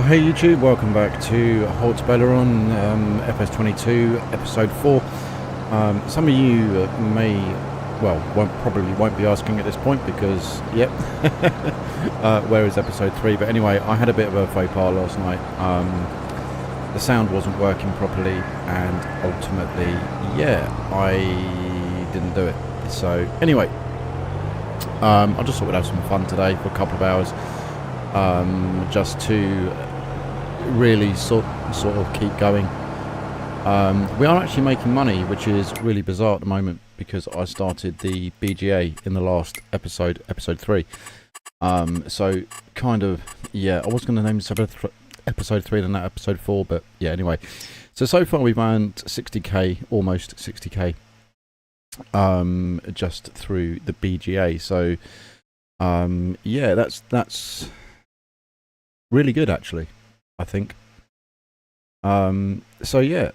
Hey YouTube, welcome back to Haut-Beyleron, FS22 episode 4. Some of you probably won't be asking at this point because, yep, where is episode 3? But anyway, I had a bit of a faux pas last night. The sound wasn't working properly and ultimately, yeah, I didn't do it. So anyway, I just thought we'd have some fun today for a couple of hours. Just to really sort of keep going. We are actually making money, which is really bizarre at the moment because I started the BGA in the last episode 3. So kind of, yeah, I was going to name this episode 3 and that episode 4, but yeah, anyway. So far we've earned 60k, almost 60k, just through the BGA. So yeah, that's really good actually, I think. So yeah,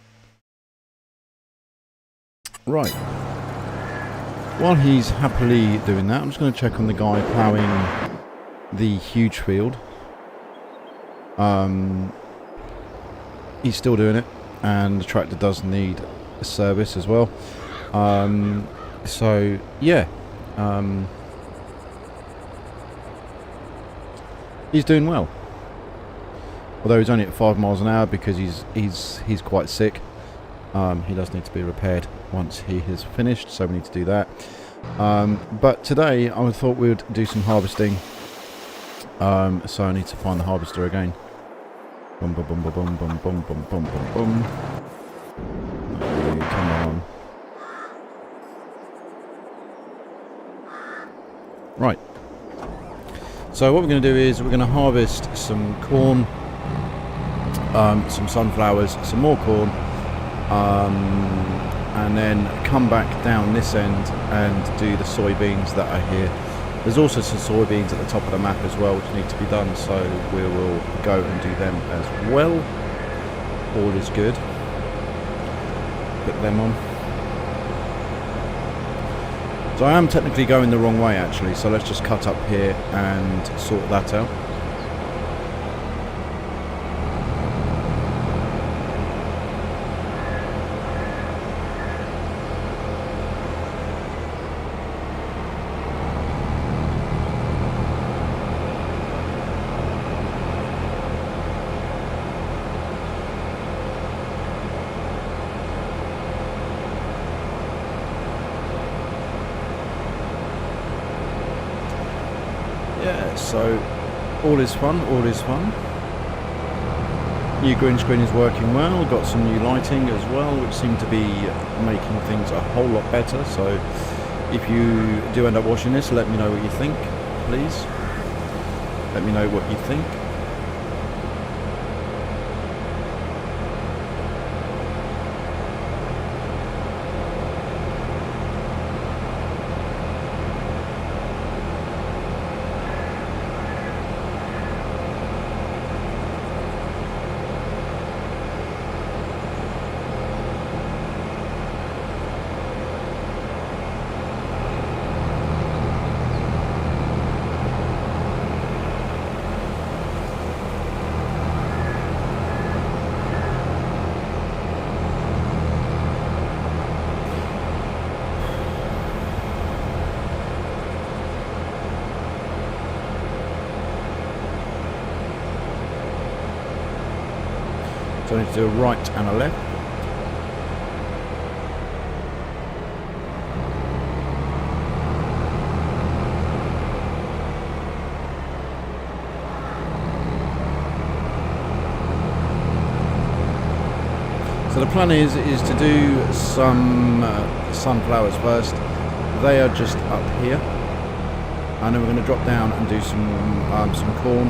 right, while he's happily doing that, I'm just going to check on the guy ploughing the huge field. He's still doing it, and the tractor does need a service as well. So yeah, he's doing well. Although he's only at 5 miles an hour because he's quite sick. He does need to be repaired once he has finished, so we need to do that. But today I thought we would do some harvesting. So I need to find the harvester again. Boom, boom, boom, boom, boom, boom, boom, boom, boom, boom, boom. Okay, come on. Right. So what we're going to do is we're going to harvest some corn. Some sunflowers, some more corn, and then come back down this end and do the soybeans that are here. There's also some soybeans at the top of the map as well which need to be done, so we will go and do them as well. All is good. Put them on. So I am technically going the wrong way actually, so let's just cut up here and sort that out. Yeah, so all is fun, all is fun. New green screen is working well, got some new lighting as well, which seem to be making things a whole lot better. So if you do end up watching this, let me know what you think, please. Let me know what you think. So I need to do a right and a left. So the plan is to do some sunflowers first. They are just up here, and then we're going to drop down and do some corn.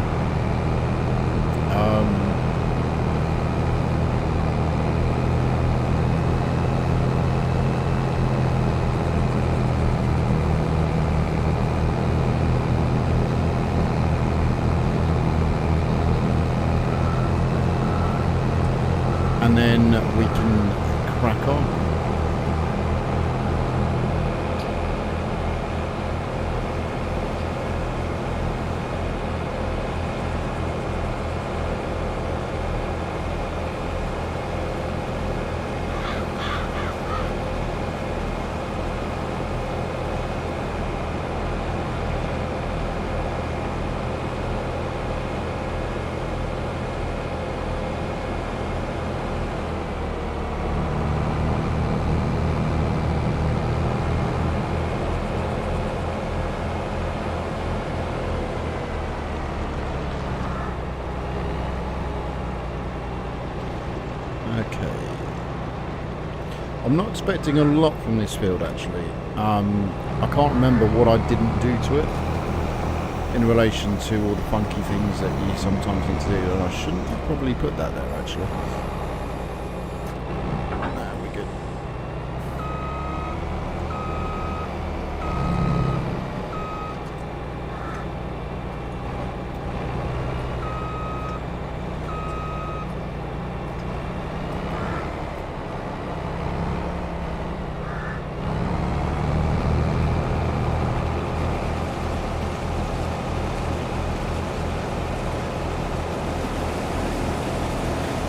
And then we can crack on. I'm not expecting a lot from this field actually. I can't remember what I didn't do to it in relation to all the funky things that you sometimes need to do, and I shouldn't have probably put that there actually. Nah, we're good.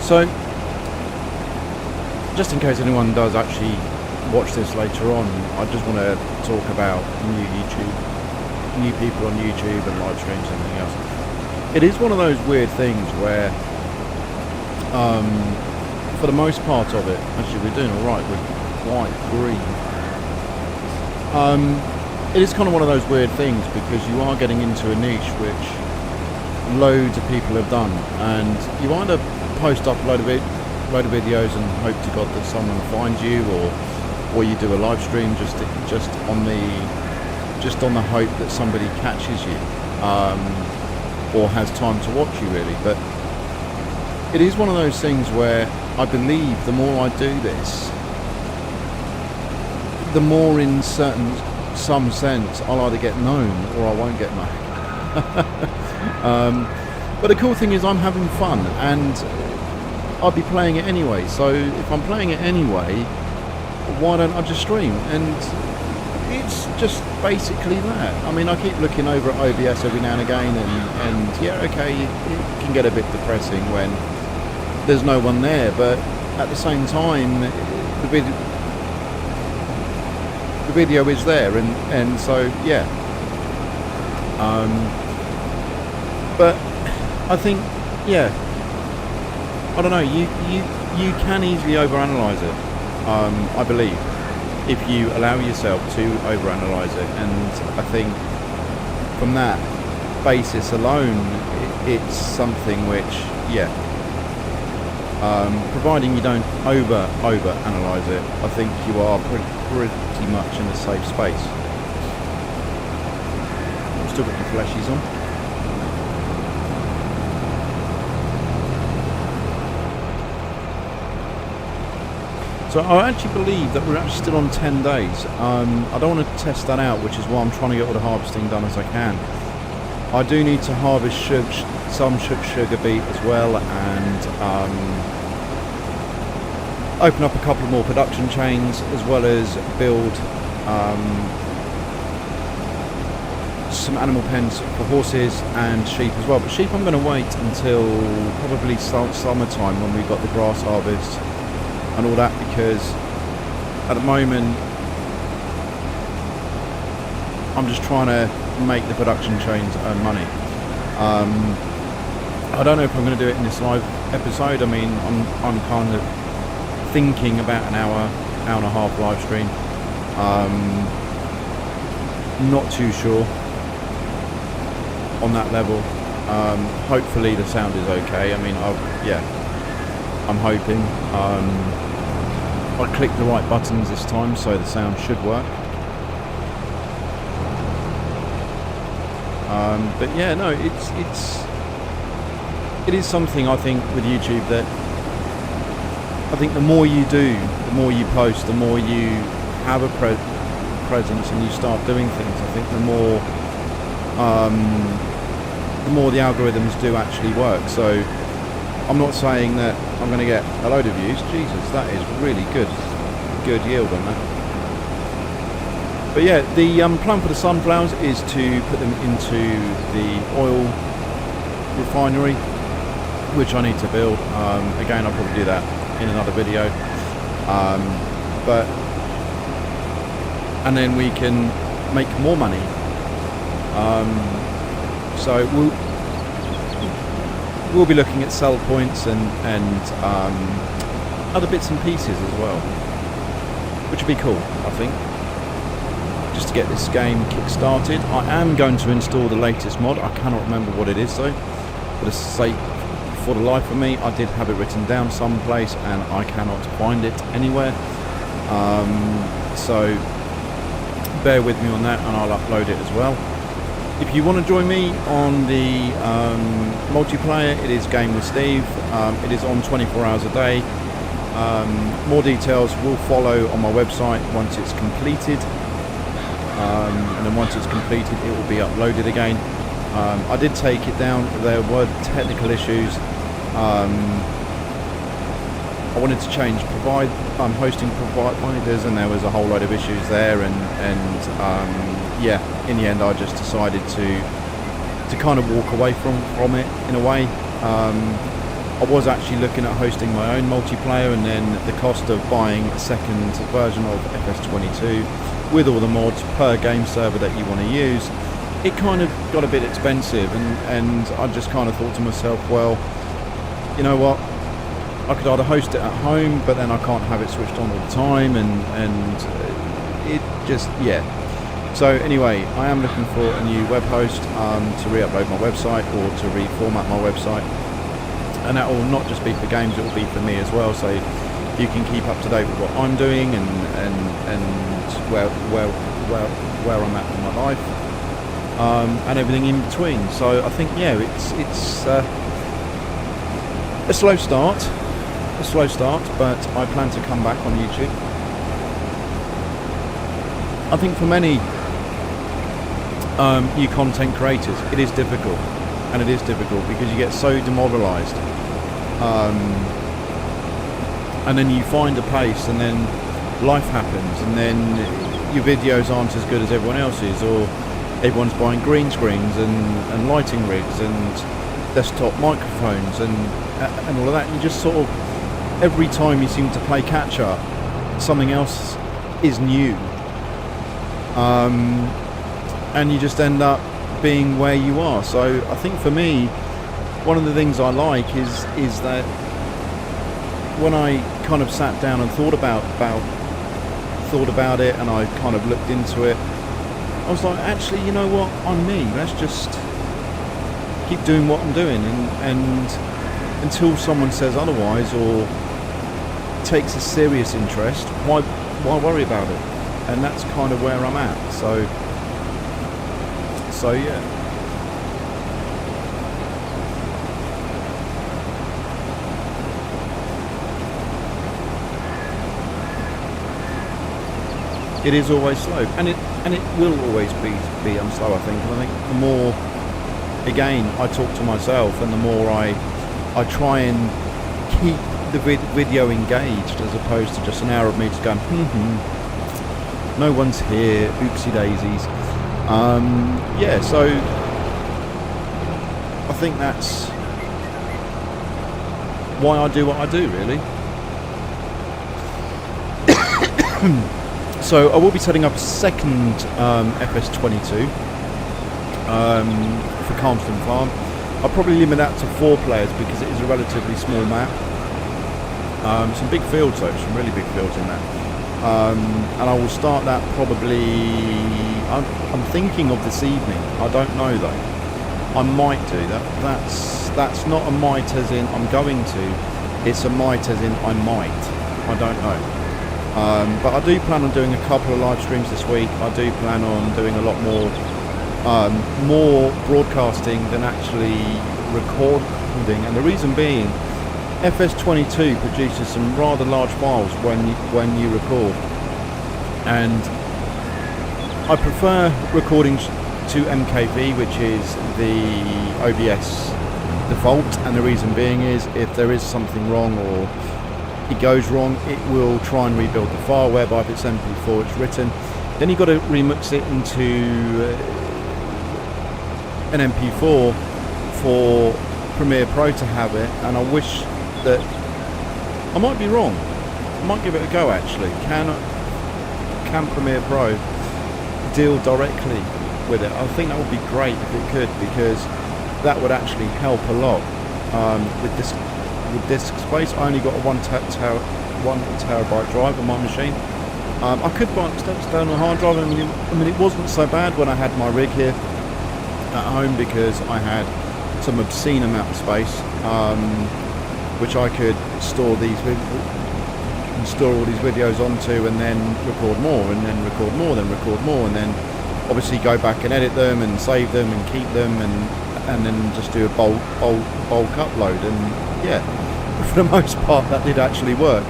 So, just in case anyone does actually watch this later on, I just want to talk about new people on YouTube and live streams and everything else. It is one of those weird things where, for the most part of it, actually we're doing alright, we're quite green. It is kind of one of those weird things because you are getting into a niche which loads of people have done, and you either post up a load of videos and hope to God that someone finds you, or you do a live stream just on the hope that somebody catches you, or has time to watch you really. But it is one of those things where I believe the more I do this, the more in some sense I'll either get known or I won't get known. But the cool thing is I'm having fun, and I'll be playing it anyway. So if I'm playing it anyway, why don't I just stream? And it's just basically that. I mean, I keep looking over at OBS every now and again, and yeah, okay, it can get a bit depressing when there's no one there, but at the same time, the video is there, and so yeah. But I think, yeah, I don't know, you can easily overanalyze it, I believe, if you allow yourself to overanalyze it, and I think from that basis alone, it's something which, yeah, providing you don't overanalyze it, I think you are pretty much in a safe space. I've still got the flashies on. So I actually believe that we're actually still on 10 days. I don't want to test that out, which is why I'm trying to get all the harvesting done as I can. I do need to harvest some sugar beet as well, and open up a couple more production chains, as well as build some animal pens for horses and sheep as well. But sheep I'm going to wait until probably summertime when we've got the grass harvest and all that, because at the moment I'm just trying to make the production chains earn money. I don't know if I'm going to do it in this live episode. I mean, I'm kind of thinking about an hour and a half live stream. Not too sure on that level. Hopefully the sound is okay. I mean, I'm hoping. I clicked the right buttons this time, so the sound should work. But yeah, no, it is something, I think, with YouTube that I think the more you do, the more you post, the more you have a presence and you start doing things, I think the more the algorithms do actually work. So I'm not saying that I'm going to get a load of views. Jesus, that is really good yield on that. But yeah, the plan for the sunflowers is to put them into the oil refinery, which I need to build. Again, I'll probably do that in another video. And then we can make more money. So we'll be looking at sell points and other bits and pieces as well, which would be cool, I think, just to get this game kick-started. I am going to install the latest mod. I cannot remember what it is though. For the life of me, I did have it written down someplace and I cannot find it anywhere. So bear with me on that, and I'll upload it as well. If you want to join me on the multiplayer, it is Game with Steve. It is on 24 hours a day. More details will follow on my website once it's completed, and then once it's completed it will be uploaded again. I did take it down. There were technical issues. I wanted to change hosting providers, and there was a whole load of issues there, and yeah, in the end I just decided to kind of walk away from it in a way. I was actually looking at hosting my own multiplayer, and then the cost of buying a second version of FS22 with all the mods per game server that you want to use, it kind of got a bit expensive, and I just kind of thought to myself, well, you know what, I could either host it at home, but then I can't have it switched on all the time, and it just, yeah. So anyway, I am looking for a new web host to re-upload my website, or to reformat my website, and that will not just be for games, it will be for me as well, so you can keep up to date with what I'm doing and where I'm at in my life, and everything in between. So I think, yeah, it's a slow start, but I plan to come back on YouTube. I think for many you content creators, it is difficult, because you get so demoralised, and then you find a pace, and then life happens, and then your videos aren't as good as everyone else's, or everyone's buying green screens and lighting rigs and desktop microphones and all of that. You just sort of, every time you seem to play catch up, something else is new, and you just end up being where you are. So I think for me, one of the things I like is that when I kind of sat down and thought about it, and I kind of looked into it, I was like, actually, you know what, I'm me. Let's just keep doing what I'm doing, and until someone says otherwise or takes a serious interest, why worry about it? And that's kind of where I'm at. So yeah. It is always slow, and it will always be slow, I think. And I think the more, again, I talk to myself, and the more I try and keep the video engaged, as opposed to just an hour of me just going, no one's here, oopsie daisies. Yeah, so I think that's why I do what I do, really. So I will be setting up a second FS22 for Calmston Farm. I'll probably limit that to 4 players because it is a relatively small map. Some big fields though, some really big fields in that. And I will start that probably, I'm thinking of this evening. I don't know though. I might do that. That's not a might as in I'm going to. It's a might as in I might. I don't know. But I do plan on doing a couple of live streams this week. I do plan on doing a lot more broadcasting than actually recording, and the reason being, FS22 produces some rather large files when you record, and I prefer recording to MKV, which is the OBS default, and the reason being is if there is something wrong or it goes wrong, it will try and rebuild the file, whereby if it's MP4 it's written, then you've got to remix it into an MP4 for Premiere Pro to have it. And I wish that, I might be wrong, I might give it a go actually. Can Premiere Pro deal directly with it? I think that would be great if it could, because that would actually help a lot. With disk space, I only got a 1 terabyte drive on my machine. I could buy an external hard drive. I mean, it wasn't so bad when I had my rig here at home, because I had some obscene amount of space, which I could store these can store all these videos onto, and then record more, and then record more, then record more, and then obviously go back and edit them and save them and keep them, and then just do a bulk upload. And yeah, for the most part that did actually work.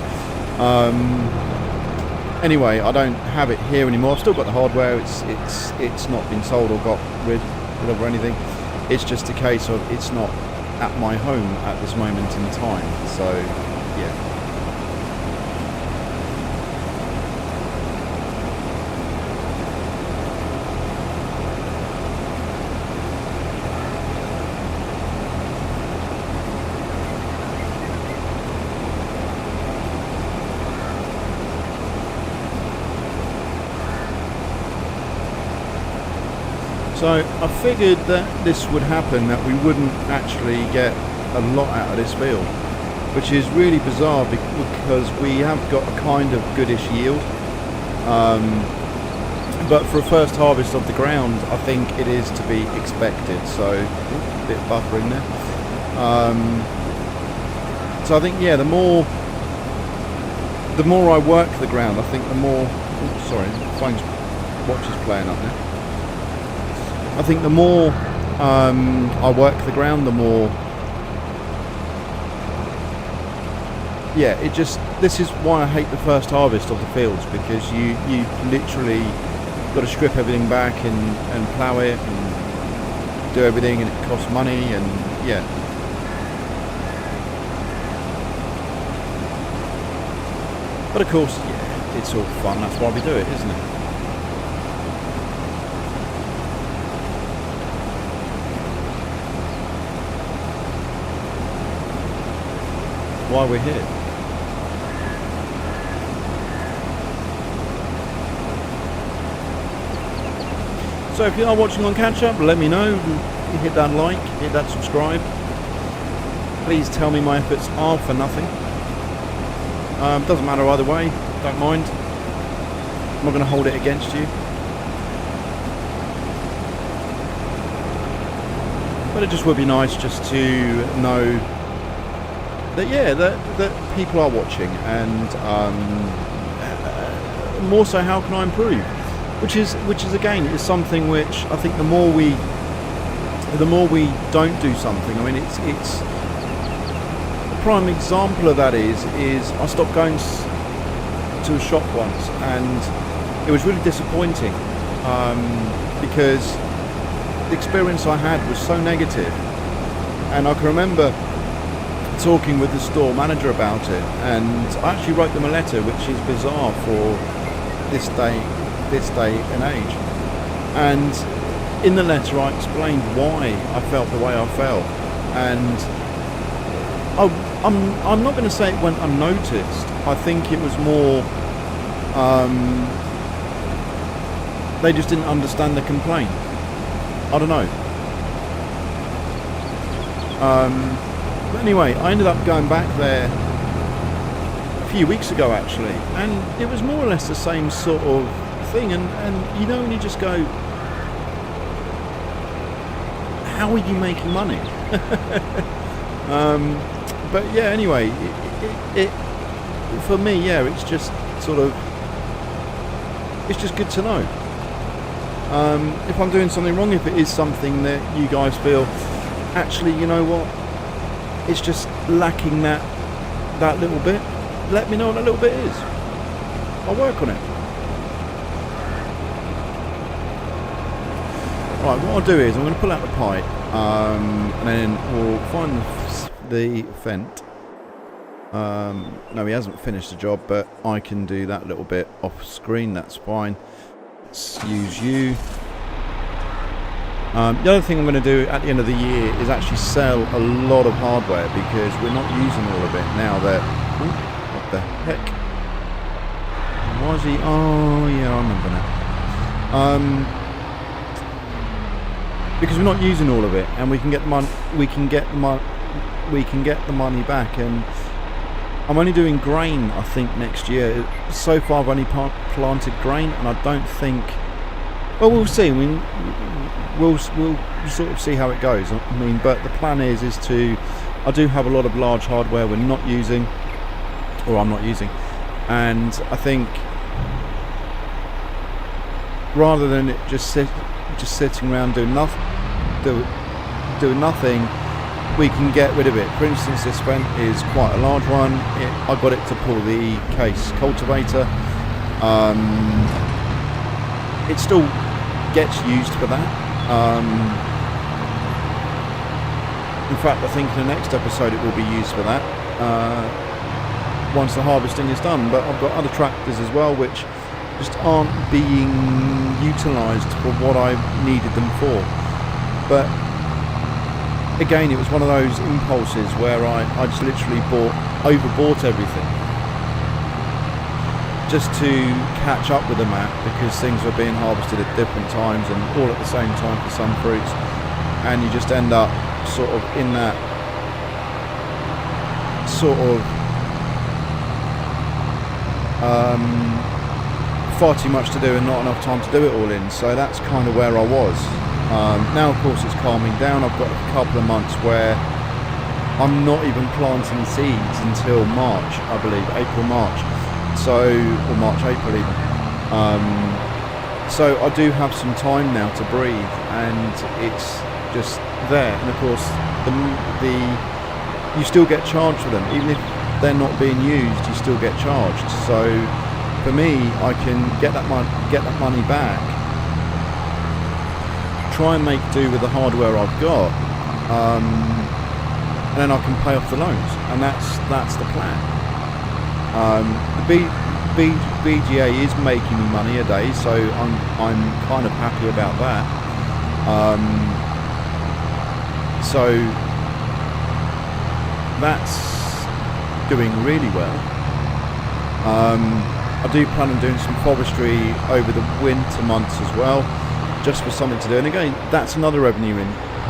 Anyway, I don't have it here anymore. I've still got the hardware. It's not been sold or got rid of or anything. It's just a case of it's not at my home at this moment in time. So yeah. So I figured that this would happen, that we wouldn't actually get a lot out of this field, which is really bizarre because we have got a kind of goodish yield. But for a first harvest of the ground, I think it is to be expected. So a bit of buffering there. So I think, yeah, the more I work the ground, I think the more. Oh, sorry, watch is playing up now. I think the more I work the ground, the more, yeah, this is why I hate the first harvest of the fields, because you literally got to strip everything back and plough it and do everything, and it costs money, and yeah. But of course, yeah, it's all fun, that's why we do it, isn't it? Why we're here. So if you are watching on catch up, let me know. Hit that like, hit that subscribe. Please tell me my efforts are for nothing. Doesn't matter either way, don't mind. I'm not going to hold it against you. But it just would be nice just to know that, yeah, that people are watching, and more so, how can I improve? Which is again is something which I think the more we don't do something. I mean, it's a prime example of that is I stopped going to a shop once, and it was really disappointing because the experience I had was so negative, and I can remember talking with the store manager about it, and I actually wrote them a letter, which is bizarre for this day and age. And in the letter I explained why I felt the way I felt, and I'm not going to say it went unnoticed. I think it was more they just didn't understand the complaint. I don't know. But anyway, I ended up going back there a few weeks ago actually, and it was more or less the same sort of thing, and you know, when you just go, how are you making money? But yeah, anyway, it for me, yeah, it's just sort of, it's just good to know if I'm doing something wrong, if it is something that you guys feel, actually, you know what, it's just lacking that little bit, let me know what that little bit is. I'll work on it. Right, what I'll do is I'm going to pull out the pipe, and then we'll find the Fent. No, he hasn't finished the job, but I can do that little bit off screen, that's fine. Let's use you. The other thing I'm going to do at the end of the year is actually sell a lot of hardware, because we're not using all of it now that... Ooh, what the heck? Why is he... Oh, yeah, I remember now. Because we're not using all of it, and we can get the money... We can get the money back, and I'm only doing grain, I think, next year. So far, I've only planted grain, and I don't think... Well, we'll see. I mean, we'll sort of see how it goes. I mean, but the plan is to... I do have a lot of large hardware we're not using, or I'm not using, And I think rather than it just sitting around doing nothing, we can get rid of it. For instance, this vent is quite a large one. I got it to pull the case cultivator. It still gets used for that. In fact, I think in the next episode it will be used for that once the harvesting is done. But I've got other tractors as well which just aren't being utilised for what I needed them for. But again, it was one of those impulses where I just literally overbought everything just to catch up with the map, because things were being harvested at different times and all at the same time for some fruits, and you just end up sort of in that sort of far too much to do and not enough time to do it all in. So that's kind of where I was. Now of course it's calming down. I've got a couple of months where I'm not even planting seeds until March, I believe, April, March. So, or March, April even. So I do have some time now to breathe, and it's just there. And of course, you still get charged for them, even if they're not being used. You still get charged. So for me, I can get that money back, try and make do with the hardware I've got, and then I can pay off the loans, and that's the plan. The BGA is making me money a day, so I'm kind of happy about that. So that's doing really well. I do plan on doing some forestry over the winter months as well, just for something to do. And again, that's another revenue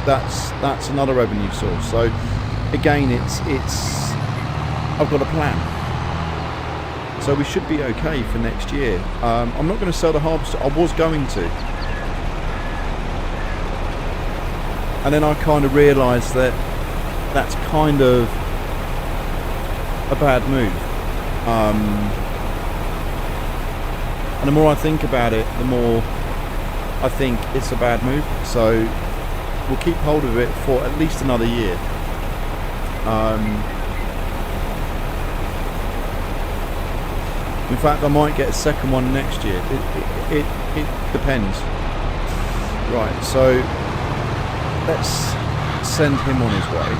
that's another revenue source. So again, it's I've got a plan. So we should be okay for next year. I'm not going to sell the harvester. I was going to. And then I kind of realised that that's kind of a bad move. And the more I think about it, the more I think it's a bad move. So we'll keep hold of it for at least another year. In fact, I might get a second one next year. It depends. Right, so let's send him on his way.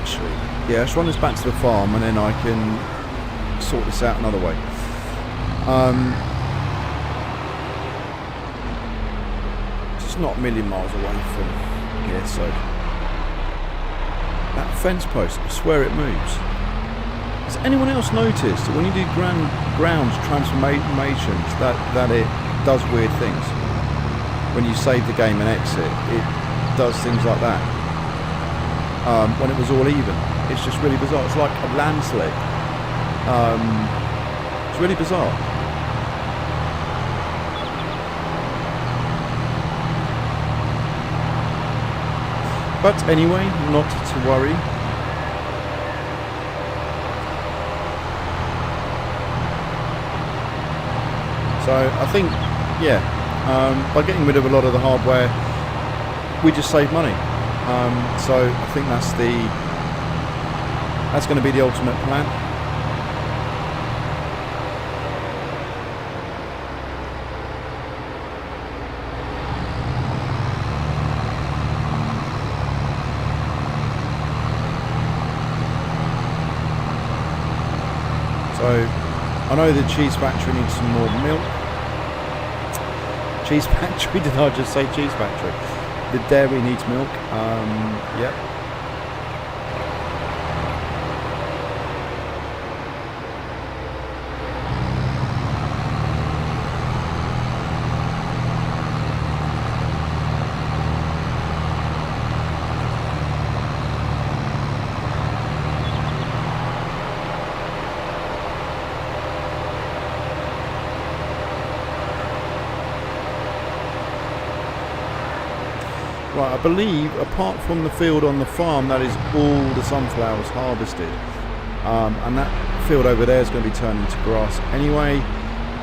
Actually, yeah, let's run this back to the farm, and then I can sort this out another way. It's not a million miles away from here, so that fence post, I swear it moves. Has anyone else noticed that when you do ground transformations that it does weird things? When you save the game and exit, it does things like that. When it was all even, it's just really bizarre. It's like a landslide. It's really bizarre. But anyway, not to worry. So I think, yeah, by getting rid of a lot of the hardware, we just save money. So I think that's going to be the ultimate plan. So I know the cheese factory needs some more milk. Cheese factory? Did I just say cheese factory? The dairy needs milk. Yep. Right, I believe, apart from the field on the farm, that is all the sunflowers harvested. And that field over there is going to be turned into grass anyway,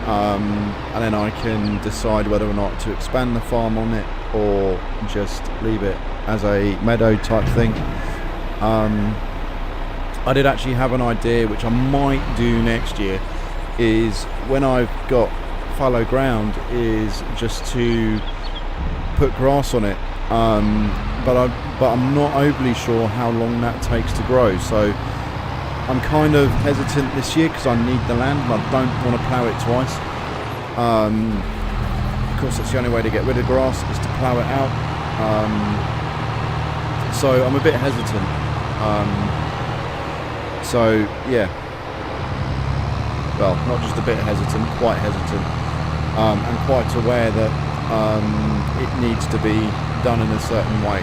and then I can decide whether or not to expand the farm on it or just leave it as a meadow type thing. I did actually have an idea, which I might do next year, is when I've got fallow ground, is just to put grass on it, but I'm not overly sure how long that takes to grow, so I'm kind of hesitant this year because I need the land and I don't want to plough it twice. Of course, that's the only way to get rid of grass, is to plough it out, so I'm a bit hesitant. So yeah, well, not just a bit hesitant, quite hesitant, and quite aware that it needs to be done in a certain way,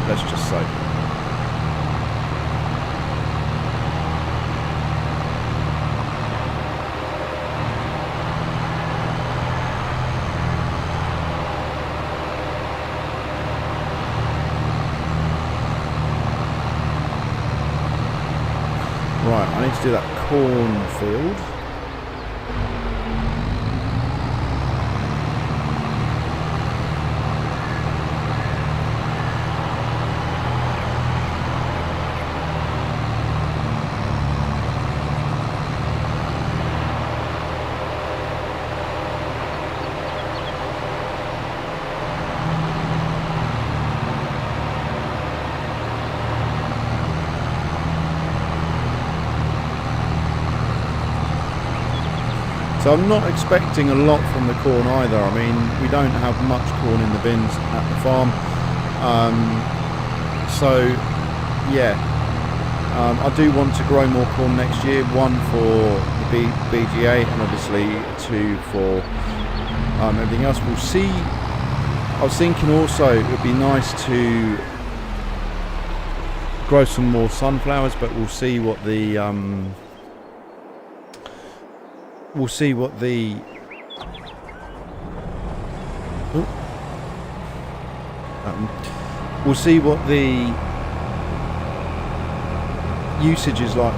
let's just say. Right, I need to do that cornfield. So I'm not expecting a lot from the corn either. I mean, we don't have much corn in the bins at the farm. So yeah, I do want to grow more corn next year. One for the BGA and obviously two for everything else. We'll see. I was thinking also it would be nice to grow some more sunflowers, but we'll see what the we'll see what the usage is like.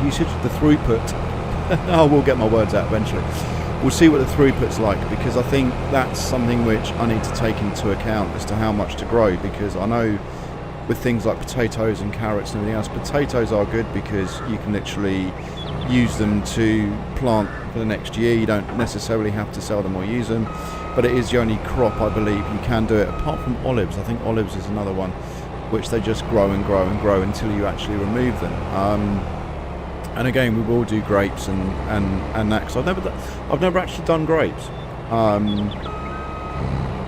Usage, the throughput. I will get my words out eventually. We'll see what the throughput's like, because I think that's something which I need to take into account as to how much to grow, because I know with things like potatoes and carrots and everything else, potatoes are good because you can literally use them to plant for the next year. You don't necessarily have to sell them or use them, but it is the only crop I believe you can do it, apart from olives. I think olives is another one which they just grow and grow and grow until you actually remove them. And again, we will do grapes and that, because I've never actually done grapes,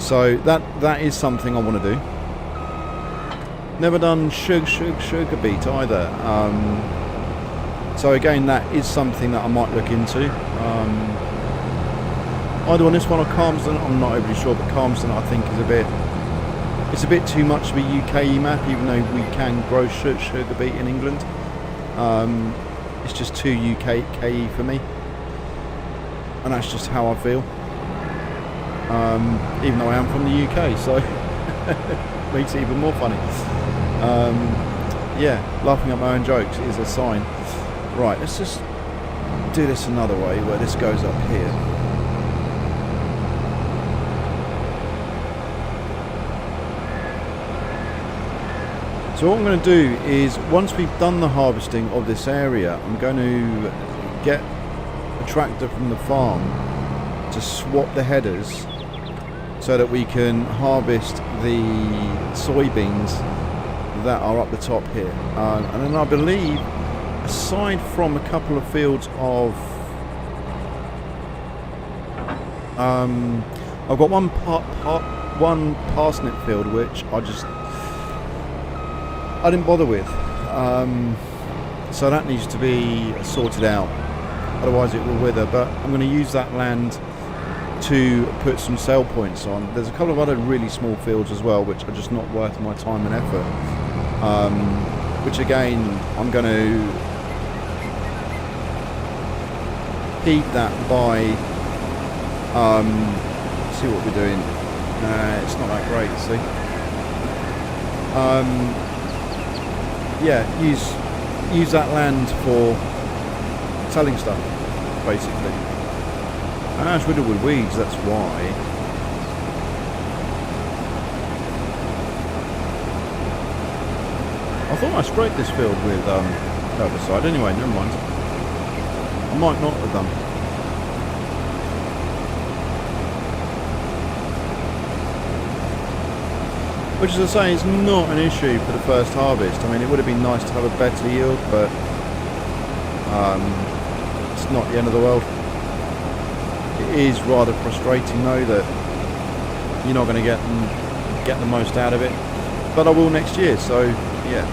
so that is something I want to do. Never done sugar beet either. So again, that is something that I might look into. Either on this one or Calmsden, I'm not overly sure, but Calmsden I think is a bit too much to be UK map, even though we can grow sugar beet in England. It's just too UKE for me, and that's just how I feel. Even though I am from the UK, so makes it even more funny. Yeah, laughing at my own jokes is a sign. Right, let's just do this another way, where this goes up here. So what I'm going to do is, once we've done the harvesting of this area, I'm going to get a tractor from the farm to swap the headers so that we can harvest the soybeans that are up the top here. And then I believe, aside from a couple of fields of I've got one parsnip field which I didn't bother with, so that needs to be sorted out, otherwise it will wither. But I'm going to use that land to put some sale points on. There's a couple of other really small fields as well which are just not worth my time and effort, which again I'm going to feed that by see what we're doing. It's not that great, see. Yeah, use use that land for selling stuff, basically. And it's riddled with weeds, that's why. I thought I sprayed this field with herbicide. Anyway, never mind. I might not have done. Which, as I say, is not an issue for the first harvest. I mean, it would have been nice to have a better yield, but it's not the end of the world. It is rather frustrating, though, that you're not going to get the most out of it. But I will next year, so yeah.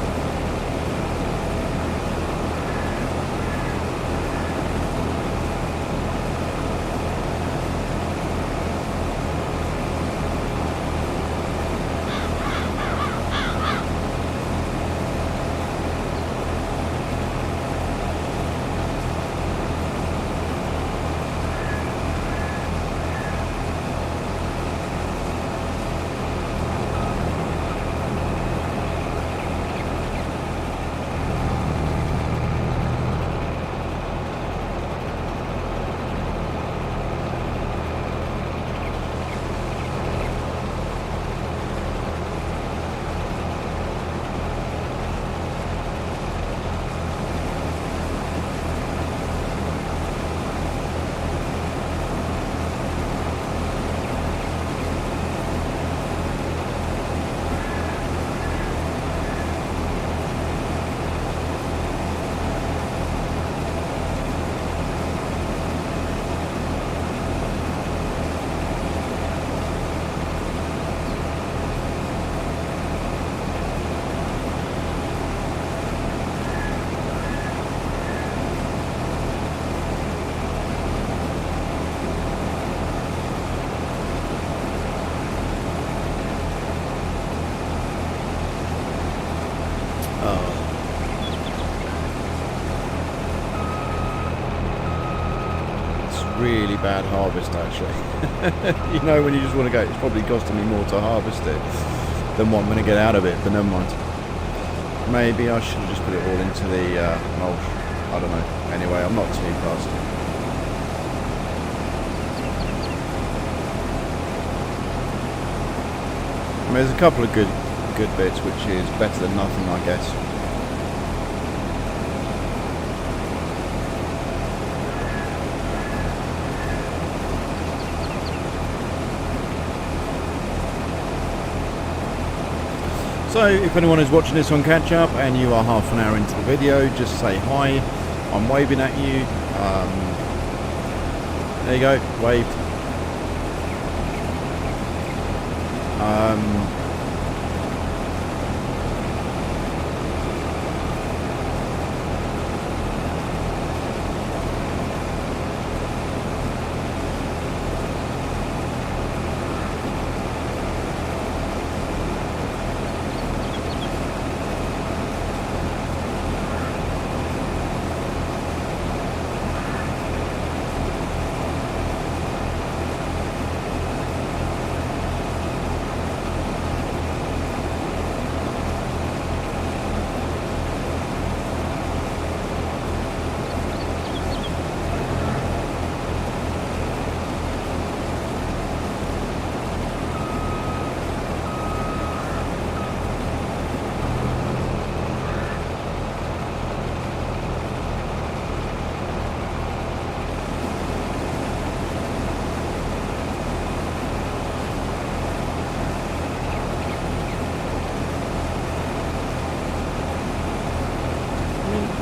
Really bad harvest, actually. You know, when you just want to go, it's probably costing me more to harvest it than what I'm going to get out of it, but never mind. Maybe I should have just put it all into the mulch. I don't know. Anyway, I'm not too fussed. I mean, there's a couple of good bits, which is better than nothing, I guess. So if anyone is watching this on catch up and you are half an hour into the video, just say hi. I'm waving at you. There you go, waved.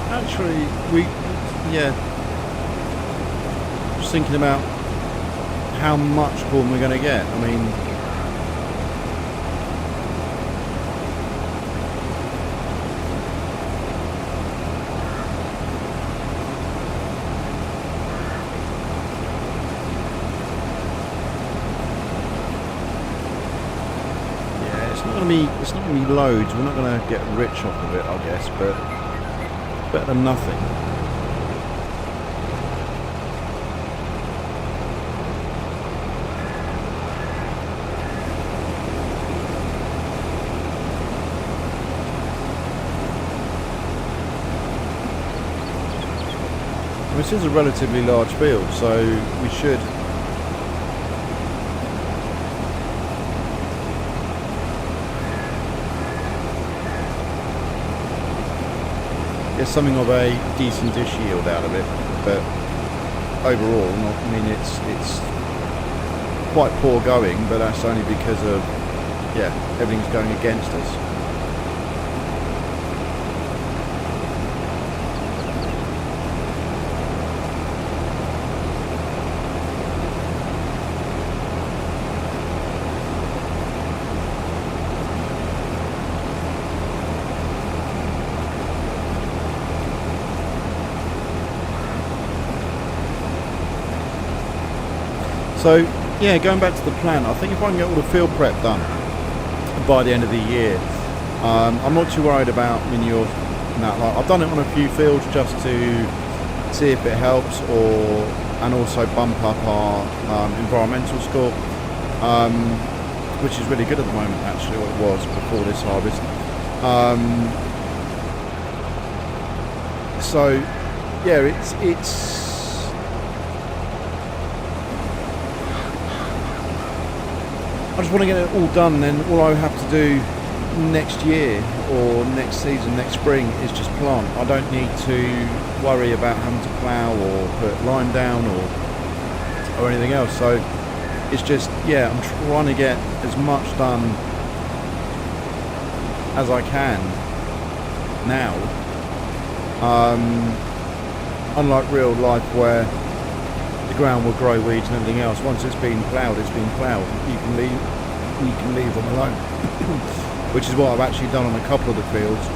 Actually, just thinking about how much corn we're going to get. I mean, yeah, it's not going to be loads. We're not going to get rich off of it, I guess, but better than nothing. this is a relatively large field, so we should get something of a decent-ish yield out of it. But overall, I mean, it's quite poor going, but that's only because of, yeah, everything's going against us. So, yeah, going back to the plan, I think if I can get all the field prep done by the end of the year, I'm not too worried about manure. No, like, I've done it on a few fields just to see if it helps, and also bump up our environmental score, which is really good at the moment, actually, or it was before this harvest. So, yeah, it's I just want to get it all done, then all I have to do next year or next season, next spring, is just plant. I don't need to worry about having to plough or put lime down or anything else. So it's just, yeah, I'm trying to get as much done as I can now. Unlike real life where the ground will grow weeds and everything else. Once it's been ploughed, it's been ploughed. You can leave them alone, which is what I've actually done on a couple of the fields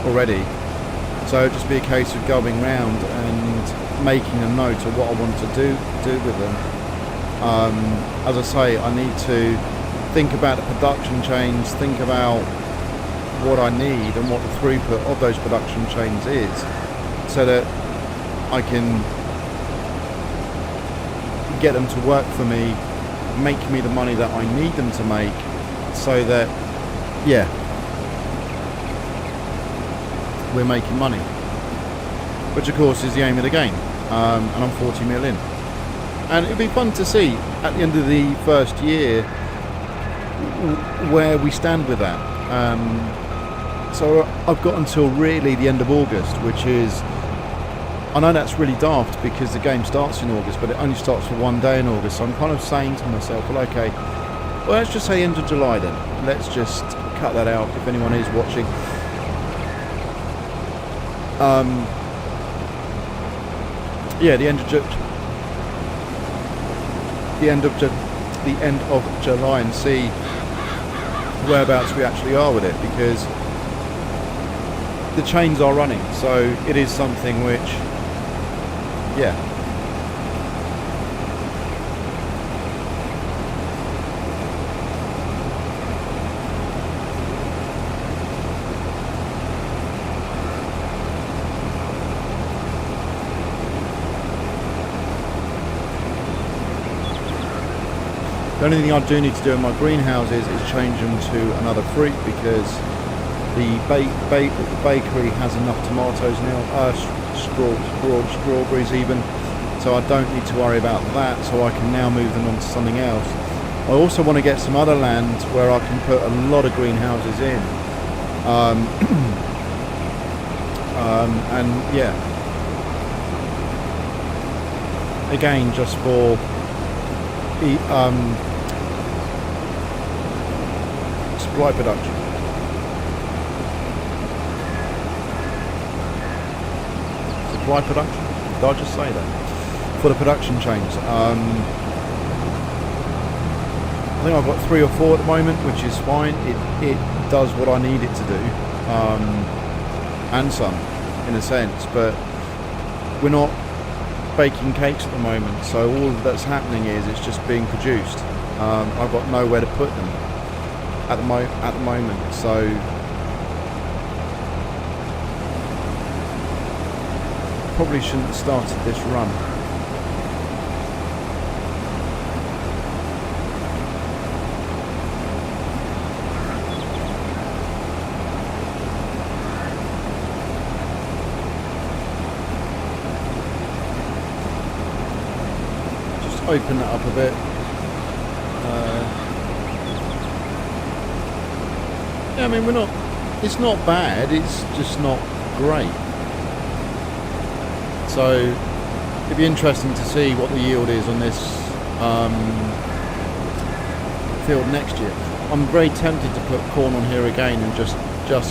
already. So it'll just be a case of going round and making a note of what I want to do with them. As I say, I need to think about the production chains, think about what I need and what the throughput of those production chains is, so that I can get them to work for me, make me the money that I need them to make, so that, yeah, we're making money, which of course is the aim of the game. And I'm 40 mil in, and it'd be fun to see at the end of the first year where we stand with that. So I've got until really the end of August, which is, I know that's really daft because the game starts in August, but it only starts for one day in August. So I'm kind of saying to myself, well, okay, well, let's just say end of July then. Let's just cut that out if anyone is watching. Yeah, the end of July, and see whereabouts we actually are with it, because the chains are running. So it is something which, yeah, the only thing I do need to do in my greenhouses is change them to another fruit, because the bakery has enough tomatoes now, strawberries even, so I don't need to worry about that, so I can now move them on to something else. I also want to get some other land where I can put a lot of greenhouses in, and yeah, again, just for supply production. Supply production? Did I just say that? For the production chains. I think I've got 3 or 4 at the moment, which is fine. It does what I need it to do, and some, in a sense. But we're not baking cakes at the moment, so all that's happening is it's just being produced. I've got nowhere to put them at the moment, so probably shouldn't have started this run. open that up a bit. Yeah, I mean, it's not bad, it's just not great. So it'd be interesting to see what the yield is on this field next year. I'm very tempted to put corn on here again and just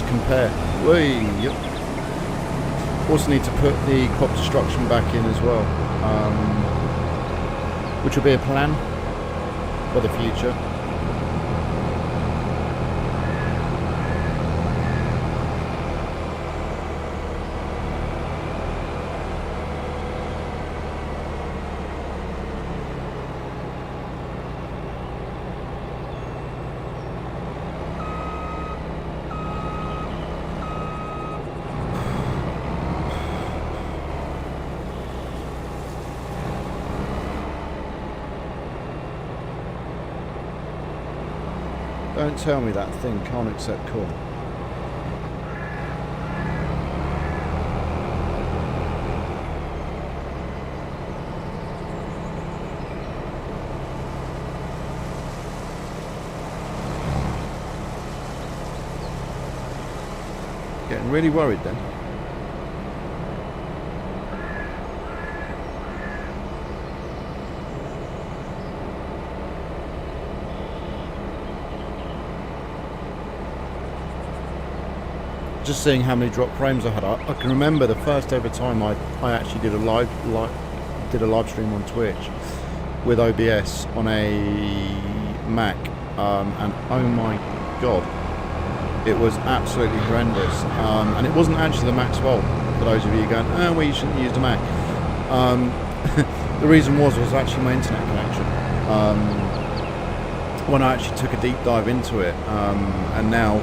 compare. Yep. Also need to put the crop destruction back in as well, which will be a plan for the future. Don't tell me that thing can't accept corn. Getting really worried then. Just seeing how many drop frames I had. I can remember the first ever time I actually did a live stream on Twitch with OBS on a Mac, and oh my god, it was absolutely horrendous. And it wasn't actually the Mac's fault, for those of you going, oh well, you shouldn't use the Mac. The reason was actually my internet connection. When I actually took a deep dive into it, and now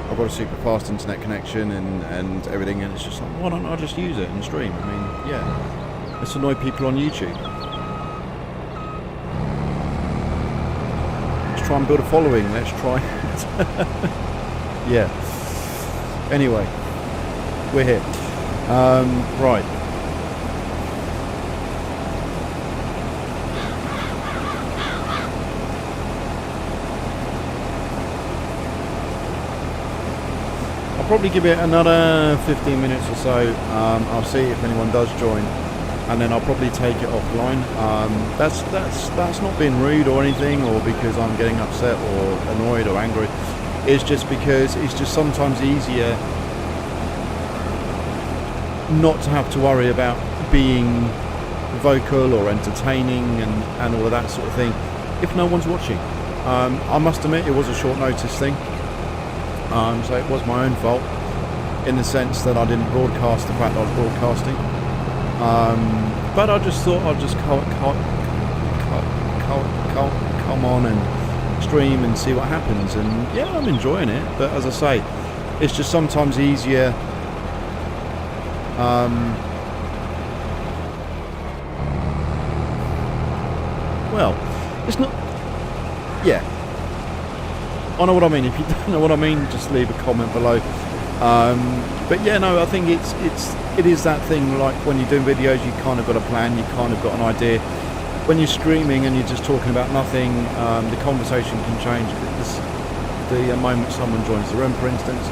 I've got a super fast internet connection and everything, and it's just like, why don't I just use it and stream? I mean, yeah, let's annoy people on YouTube. Let's try and build a following. Let's try. Yeah. Anyway, we're here. Right. Probably give it another 15 minutes or so. I'll see if anyone does join, and then I'll probably take it offline. That's not being rude or anything, or because I'm getting upset or annoyed or angry. It's just because it's just sometimes easier not to have to worry about being vocal or entertaining and all of that sort of thing if no one's watching. I must admit it was a short notice thing. So it was my own fault in the sense that I didn't broadcast the fact that I was broadcasting. But I just thought I'd just come on and stream and see what happens. And yeah, I'm enjoying it. But as I say, it's just sometimes easier. Well, it's not. Yeah. I know what I mean. If you don't know what I mean, just leave a comment below. But yeah, no, I think it is that thing. Like when you're doing videos, you kind of got a plan, you kind of got an idea. When you're streaming and you're just talking about nothing, the conversation can change the moment someone joins the room, for instance.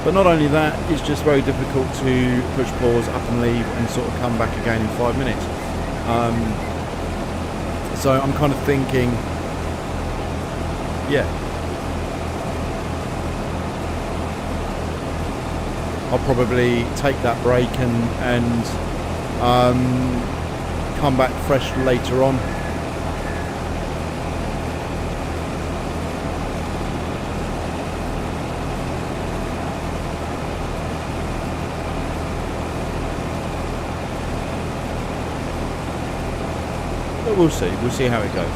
But not only that, it's just very difficult to push pause, up and leave, and sort of come back again in 5 minutes. So I'm kind of thinking, yeah. I'll probably take that break and come back fresh later on. But we'll see how it goes.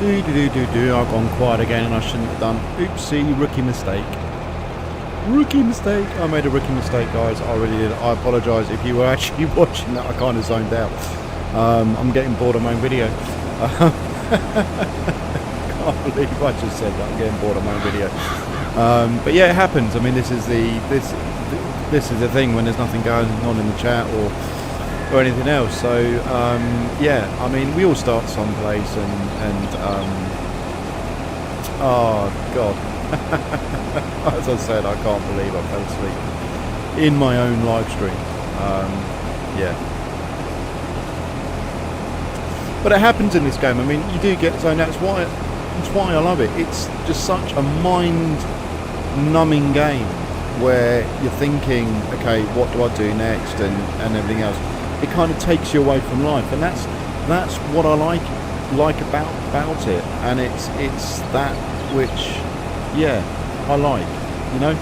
I've gone quiet again and I shouldn't have done. Oopsie, rookie mistake. Rookie mistake. I made a rookie mistake, guys. I really did. I apologise if you were actually watching that. I kind of zoned out. I'm getting bored of my own video. Can't believe I just said that. I'm getting bored of my own video. But yeah, it happens. I mean, this is the thing when there's nothing going on in the chat or anything else. So yeah, I mean, we all start someplace, and oh god. As I said, I can't believe I fell asleep in my own live stream. Yeah. But it happens in this game. I mean, you do get zoned out. It's why I love it. It's just such a mind-numbing game where you're thinking, okay, what do I do next, and everything else. It kind of takes you away from life, and that's what I like about it. And it's that which, yeah, I like, you know.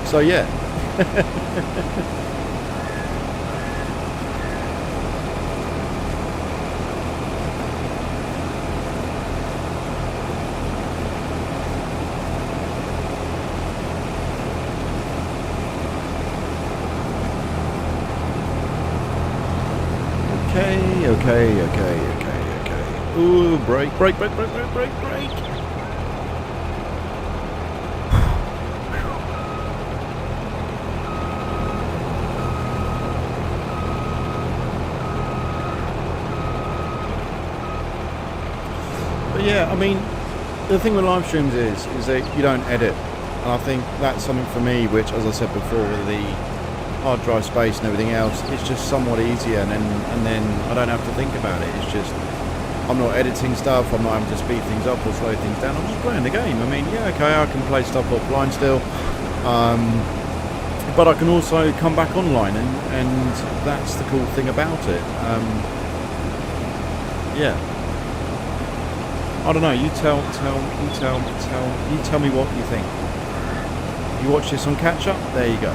So yeah. Okay. Ooh, break. But yeah, I mean, the thing with live streams is that you don't edit, and I think that's something for me, which, as I said before, with the hard drive space and everything else, it's just somewhat easier, and then I don't have to think about it. It's just, I'm not editing stuff, I'm not having to speed things up or slow things down, I'm just playing the game. I mean, yeah, okay, I can play stuff offline still, but I can also come back online, and that's the cool thing about it. Yeah. I don't know, you tell me what you think. You watch this on catch up, there you go.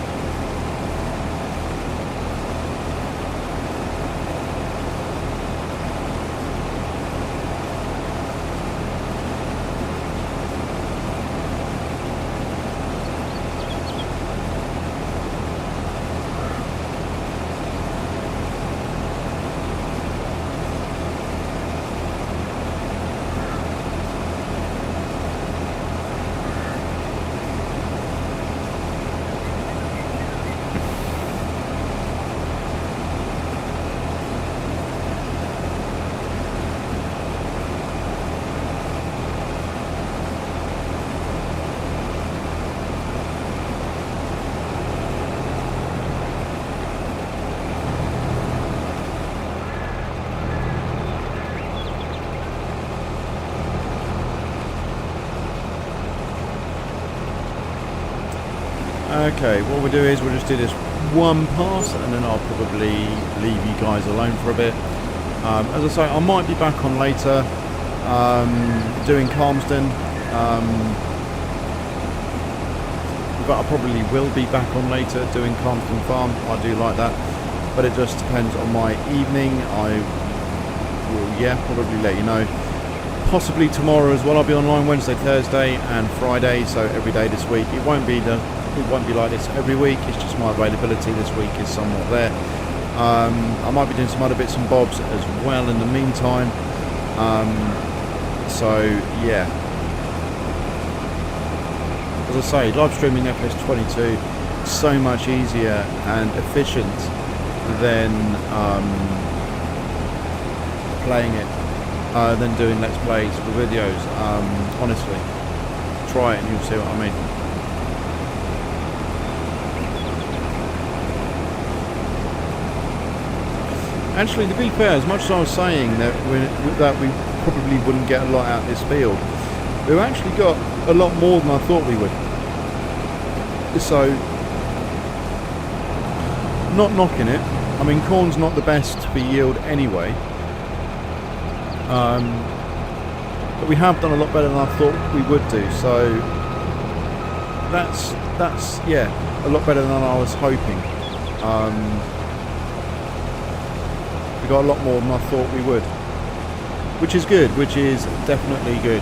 Okay, what we'll do is we'll just do this one pass, and then I'll probably leave you guys alone for a bit. As I say, I might be back on later, doing Calmsden, but I probably will be back on later doing Calmsden Farm. I do like that, but it just depends on my evening. I will, yeah, probably let you know. Possibly tomorrow as well. I'll be online Wednesday, Thursday, and Friday, so every day this week. It won't be like this every week. It's just my availability this week is somewhat there. I might be doing some other bits and bobs as well in the meantime. So yeah, as I say, live streaming FS22 is so much easier and efficient than playing it, than doing let's plays for videos. Honestly, try it and you'll see what I mean. Actually, to be fair, as much as I was saying that we probably wouldn't get a lot out of this field, we've actually got a lot more than I thought we would. So, not knocking it. I mean, corn's not the best for yield anyway. But we have done a lot better than I thought we would do. So, that's yeah, a lot better than I was hoping. got a lot more than I thought we would, which is good, which is definitely good.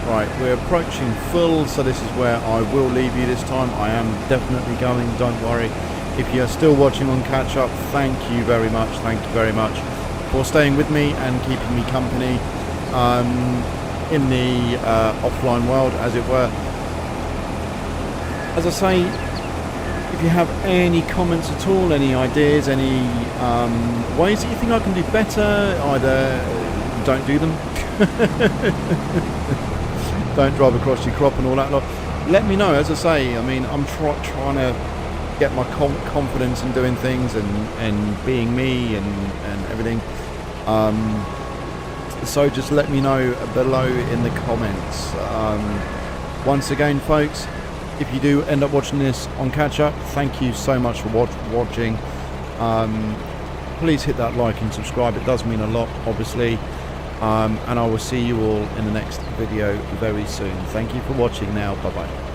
Right, we're approaching full, so this is where I will leave you this time. I am definitely going, don't worry. If you're still watching on catch up, thank you very much for staying with me and keeping me company in the offline world, as it were. As I say, if you have any comments at all, any ideas, any ways that you think I can do better, either don't do them, don't drive across your crop and all that lot, let me know. As I say, I mean, I'm trying to get my confidence in doing things and being me and everything. So just let me know below in the comments. Once again, folks, if you do end up watching this on catch up, thank you so much for watching. Please hit that like and subscribe, it does mean a lot, obviously. And I will see you all in the next video very soon. Thank you for watching now. Bye bye.